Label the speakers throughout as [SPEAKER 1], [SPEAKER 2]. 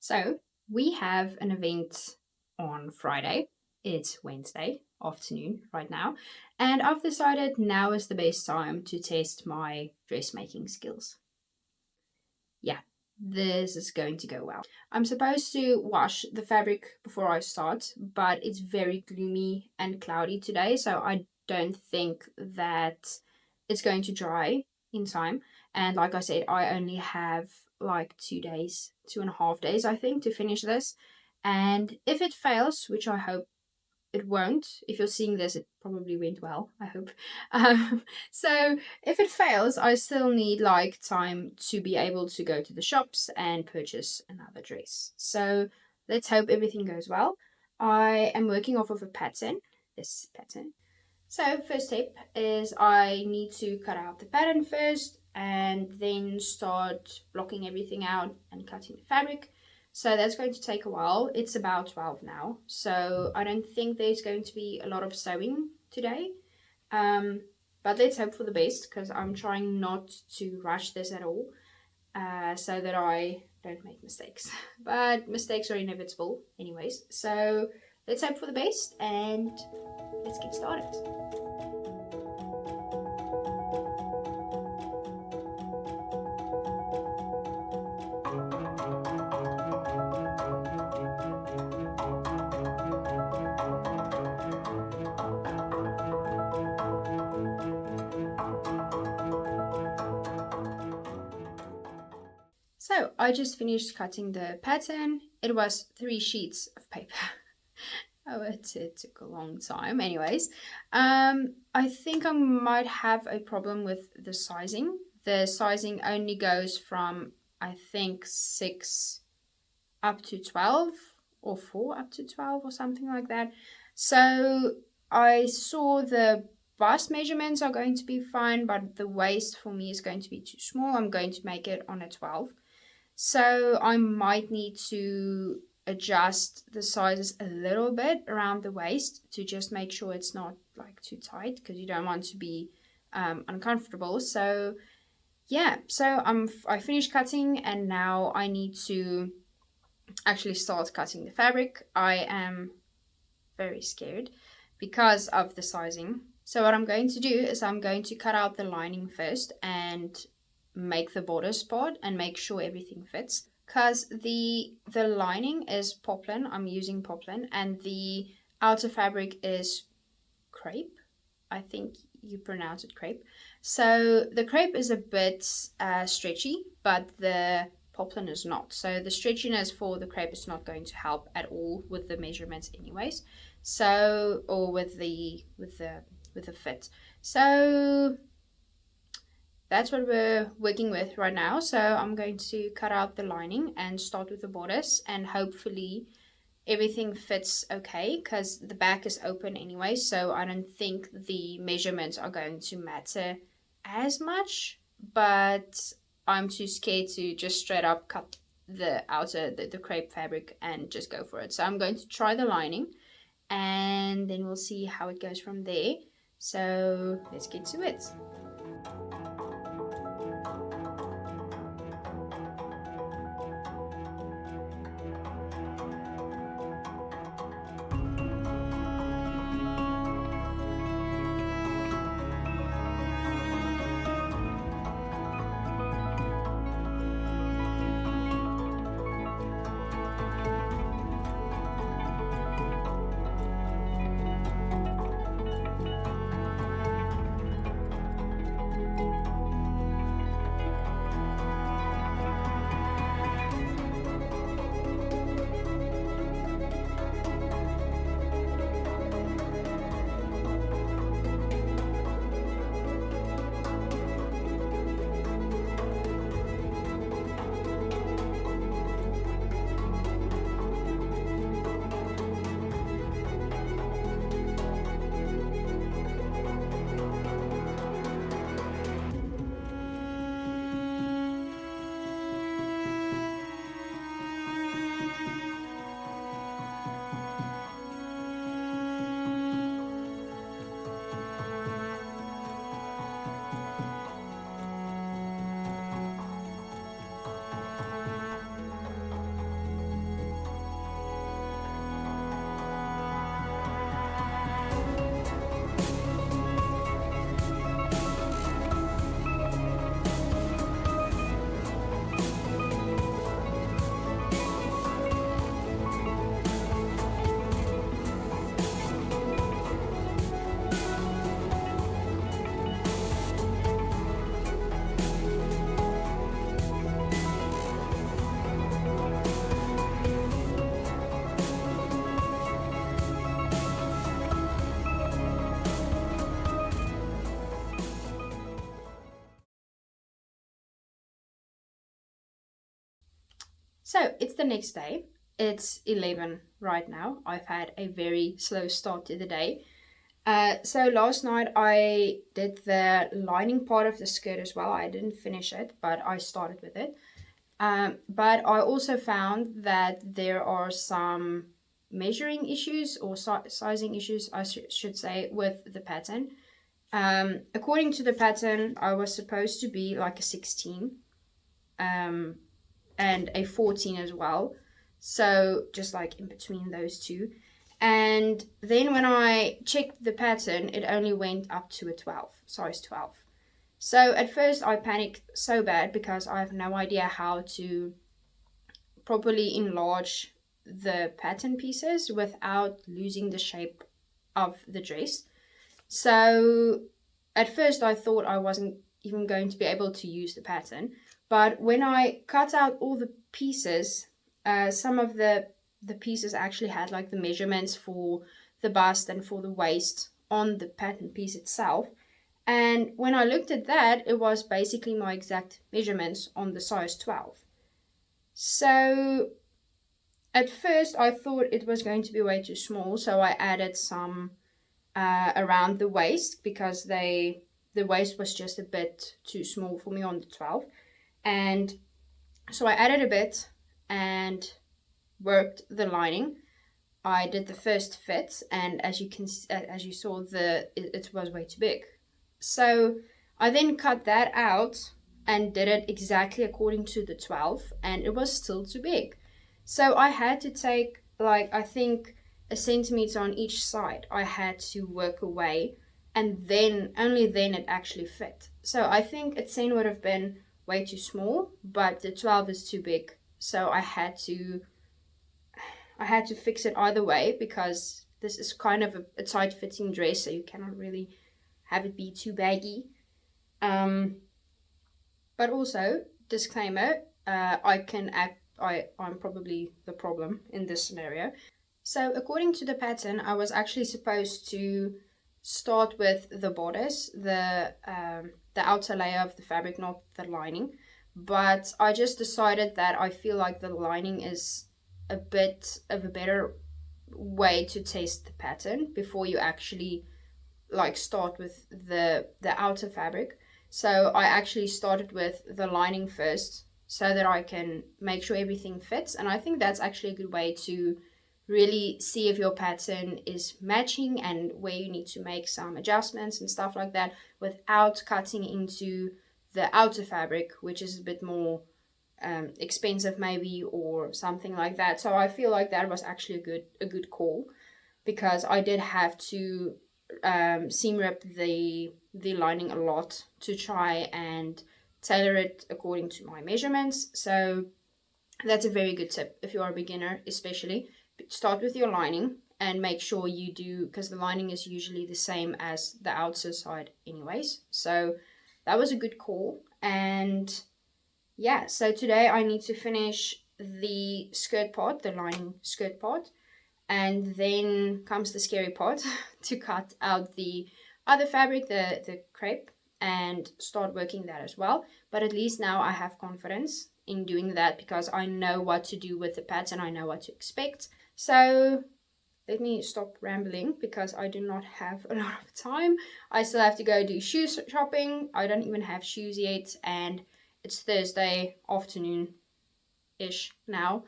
[SPEAKER 1] So we have an event on Friday. It's Wednesday afternoon right now, and I've decided now is the best time to test my dressmaking skills. Yeah, this is going to go well. I'm supposed to wash the fabric before I start, but it's very gloomy and cloudy today, so I don't think that it's going to dry in time. And like I said, I only have like 2 days, 2.5 days, I think, to finish this. And if it fails, which I hope it won't. If you're seeing this, it probably went well, I hope. So if it fails, I still need like time to be able to go to the shops and purchase another dress. So let's hope everything goes well. I am working off of a pattern, this pattern. So first step is I need to cut out the pattern first and then start blocking everything out and cutting the fabric. So that's going to take a while. It's about 12 now, so I don't think there's going to be a lot of sewing today. But let's hope for the best, because I'm trying not to rush this at all, so that I don't make mistakes. But mistakes are inevitable anyways. So let's hope for the best and let's get started. So I just finished cutting the pattern. It was 3 sheets of paper. Oh, it took a long time. Anyways, I think I might have a problem with the sizing. The sizing only goes from, I think, 6 up to 12 or 4 up to 12 or something like that. So I saw the bust measurements are going to be fine, but the waist for me is going to be too small. I'm going to make it on a 12. So I might need to adjust the sizes a little bit around the waist to just make sure it's not like too tight, because you don't want to be uncomfortable. So yeah, so I finished cutting and now I need to actually start cutting the fabric. I am very scared because of the sizing. So what I'm going to do is I'm going to cut out the lining first and make the bodice part and make sure everything fits, because the lining is poplin. I'm using poplin, and the outer fabric is crepe. I think you pronounce it crepe. So the crepe is a bit stretchy, but the poplin is not. So the stretchiness for the crepe is not going to help at all with the measurements anyways. So, or with the fit. So that's what we're working with right now. So I'm going to cut out the lining and start with the bodice, and hopefully everything fits okay, because the back is open anyway, so I don't think the measurements are going to matter as much, but I'm too scared to just straight up cut the outer, the crepe fabric and just go for it. So I'm going to try the lining and then we'll see how it goes from there. So let's get to it. So it's the next day. It's 11 right now. I've had a very slow start to the day. So last night I did the lining part of the skirt as well. I didn't finish it, but I started with it. But I also found that there are some measuring issues or sizing issues, I should say, with the pattern. According to the pattern, I was supposed to be like a 16 and a 14 as well. So just like in between those two. And then when I checked the pattern, it only went up to a 12, size 12. So at first I panicked so bad because I have no idea how to properly enlarge the pattern pieces without losing the shape of the dress. So at first I thought I wasn't even going to be able to use the pattern. But when I cut out all the pieces, some of the pieces actually had like the measurements for the bust and for the waist on the pattern piece itself. And when I looked at that, it was basically my exact measurements on the size 12. So at first I thought it was going to be way too small, so I added some around the waist because the waist was just a bit too small for me on the 12. And so I added a bit and worked the lining. I did the first fit, and as you saw, it was way too big. So I then cut that out and did it exactly according to the 12, and it was still too big. So I had to take, like, I think a centimeter on each side. I had to work away, and then only then it actually fit. So I think a 10 would have been way too small, but the 12 is too big. So I had to fix it either way, because this is kind of a tight fitting dress, so you cannot really have it be too baggy. But also, disclaimer, I'm probably the problem in this scenario. So according to the pattern, I was actually supposed to start with the bodice, the outer layer of the fabric, not the lining. But I just decided that I feel like the lining is a bit of a better way to test the pattern before you actually like start with the outer fabric. So I actually started with the lining first so that I can make sure everything fits. And I think that's actually a good way to really see if your pattern is matching and where you need to make some adjustments and stuff like that without cutting into the outer fabric, which is a bit more expensive maybe, or something like that. So I feel like that was actually a good call, because I did have to seam rip the lining a lot to try and tailor it according to my measurements. So that's a very good tip if you are a beginner, especially. Start with your lining and make sure you do, because the lining is usually the same as the outer side anyways. So that was a good call. And yeah, so today I need to finish the skirt part, the lining skirt part, and then comes the scary part to cut out the other fabric, the crepe, and start working that as well. But at least now I have confidence in doing that because I know what to do with the pattern, I know what to expect. So let me stop rambling because I do not have a lot of time. I still have to go do shoe shopping. I don't even have shoes yet, and it's Thursday afternoon-ish now.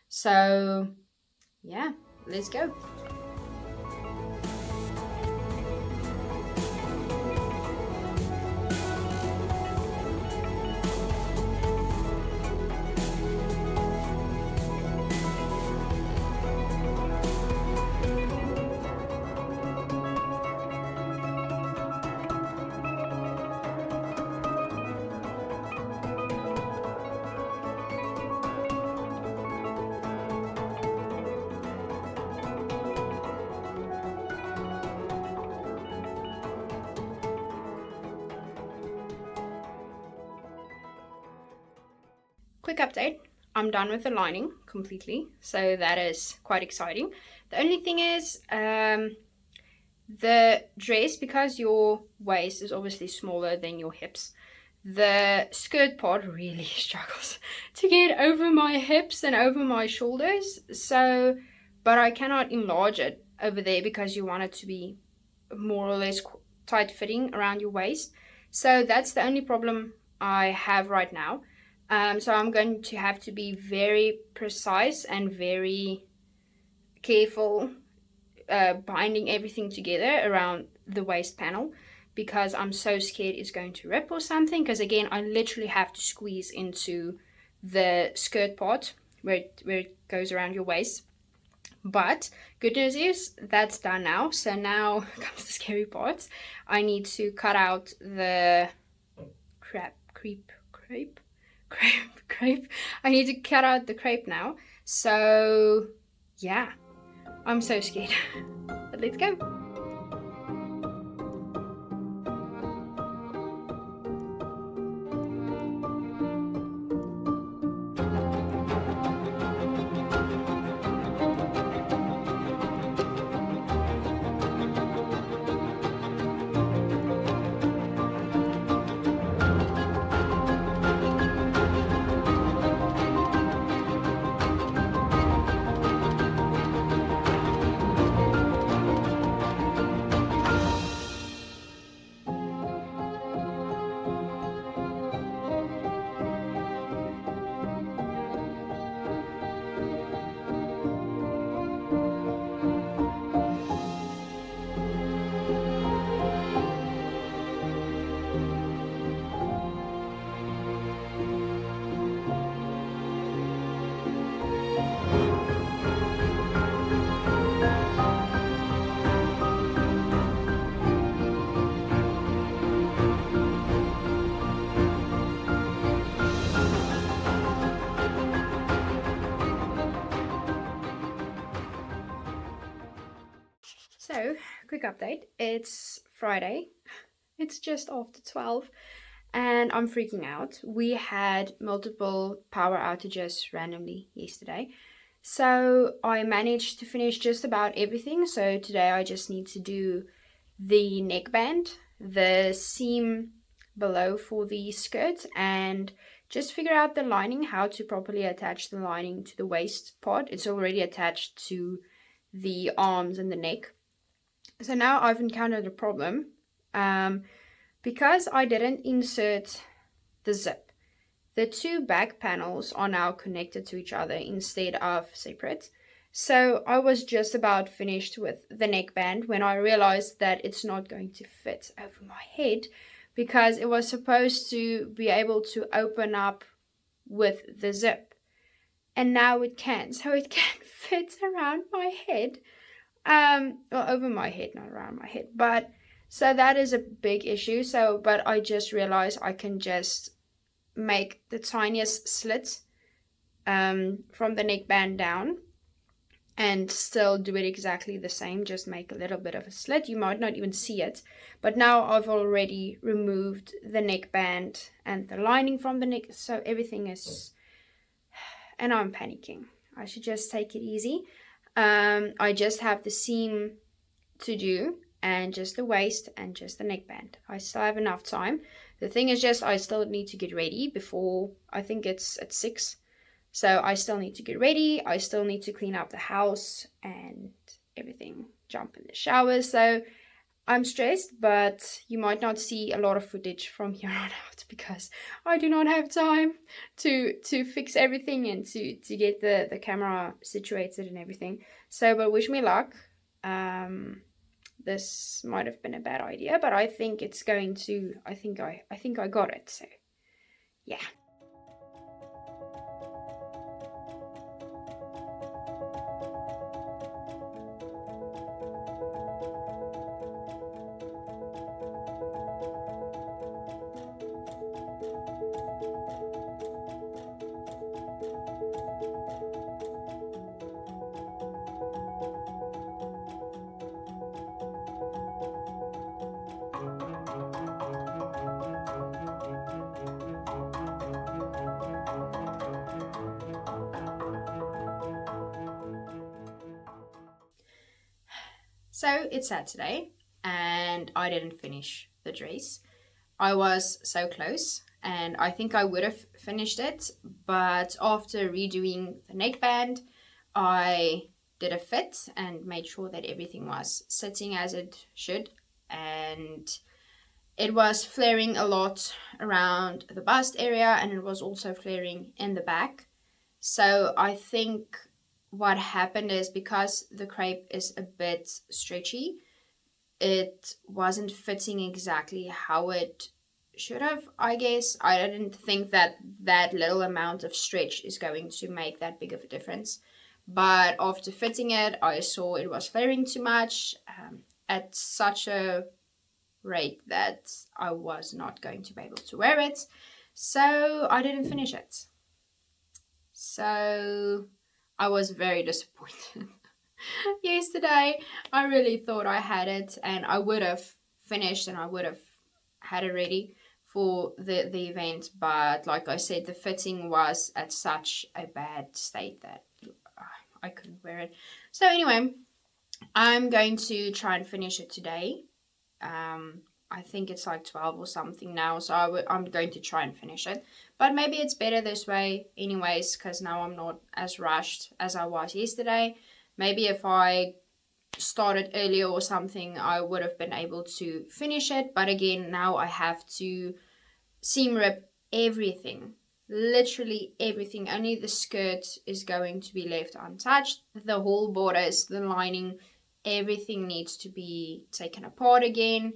[SPEAKER 1] So yeah, let's go. Quick update, I'm done with the lining completely, so that is quite exciting. The only thing is the dress, because your waist is obviously smaller than your hips, the skirt part really struggles to get over my hips and over my shoulders. So, but I cannot enlarge it over there because you want it to be more or less tight fitting around your waist. So that's the only problem I have right now. So I'm going to have to be very precise and very careful binding everything together around the waist panel, because I'm so scared it's going to rip or something, because again I literally have to squeeze into the skirt part where it goes around your waist. But good news is that's done now. So now comes the scary part. I need to cut out the crepe. I need to cut out the crepe now. So yeah, I'm so scared. But let's go. So, quick update. It's Friday. It's just after 12 and I'm freaking out. We had multiple power outages randomly yesterday. So, I managed to finish just about everything. So, today I just need to do the neckband, the seam below for the skirt, and just figure out the lining, how to properly attach the lining to the waist part. It's already attached to the arms and the neck. So now I've encountered a problem because I didn't insert the zip. The two back panels are now connected to each other instead of separate. So I was just about finished with the neckband when I realized that it's not going to fit over my head, because it was supposed to be able to open up with the zip. And now it can. So it can't fit around my head. Well, over my head, not around my head. But so that is a big issue. So, but I just realized I can just make the tiniest slit from the neckband down and still do it exactly the same. Just make a little bit of a slit. You might not even see it. But now I've already removed the neckband and the lining from the neck. So everything is, and I'm panicking. I should just take it easy. I just have the seam to do and just the waist and just the neckband. I still have enough time. The thing is just I still need to get ready before, I think it's at 6. So I still need to get ready. I still need to clean up the house and everything, jump in the shower. So I'm stressed, but you might not see a lot of footage from here on out because I do not have time to fix everything and to get the camera situated and everything. So, but wish me luck. This might have been a bad idea, but I think it's going to, I think I got it. So, yeah. So it's Saturday and I didn't finish the dress. I was so close. and I think I would have finished it, but after redoing the neckband, I did a fit and made sure that everything was sitting as it should, and it was flaring a lot around the bust area, and it was also flaring in the back. So I think what happened is, because the crepe is a bit stretchy, it wasn't fitting exactly how it should have, I guess. I didn't think that that little amount of stretch is going to make that big of a difference. But after fitting it, I saw it was flaring too much, at such a rate that I was not going to be able to wear it. So I didn't finish it. So I was very disappointed. Yesterday, I really thought I had it, and I would have finished and I would have had it ready for the event. But like I said, the fitting was at such a bad state that I couldn't wear it. So anyway, I'm going to try and finish it today. I think it's like 12 or something now, so I'm going to try and finish it. But maybe it's better this way anyways, because now I'm not as rushed as I was yesterday. Maybe if I started earlier or something, I would have been able to finish it. But again, now I have to seam rip everything. Literally everything. Only the skirt is going to be left untouched. The whole borders, the lining, everything needs to be taken apart again.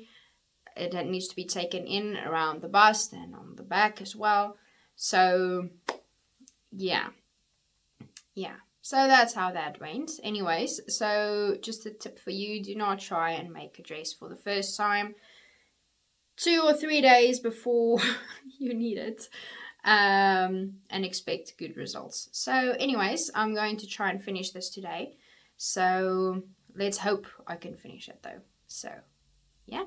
[SPEAKER 1] It needs to be taken in around the bust and on the back as well. So, yeah. So that's how that went. Anyways, so just a tip for you, do not try and make a dress for the first time 2 or 3 days before you need it, and expect good results. So anyways, I'm going to try and finish this today. So let's hope I can finish it though. So, yeah.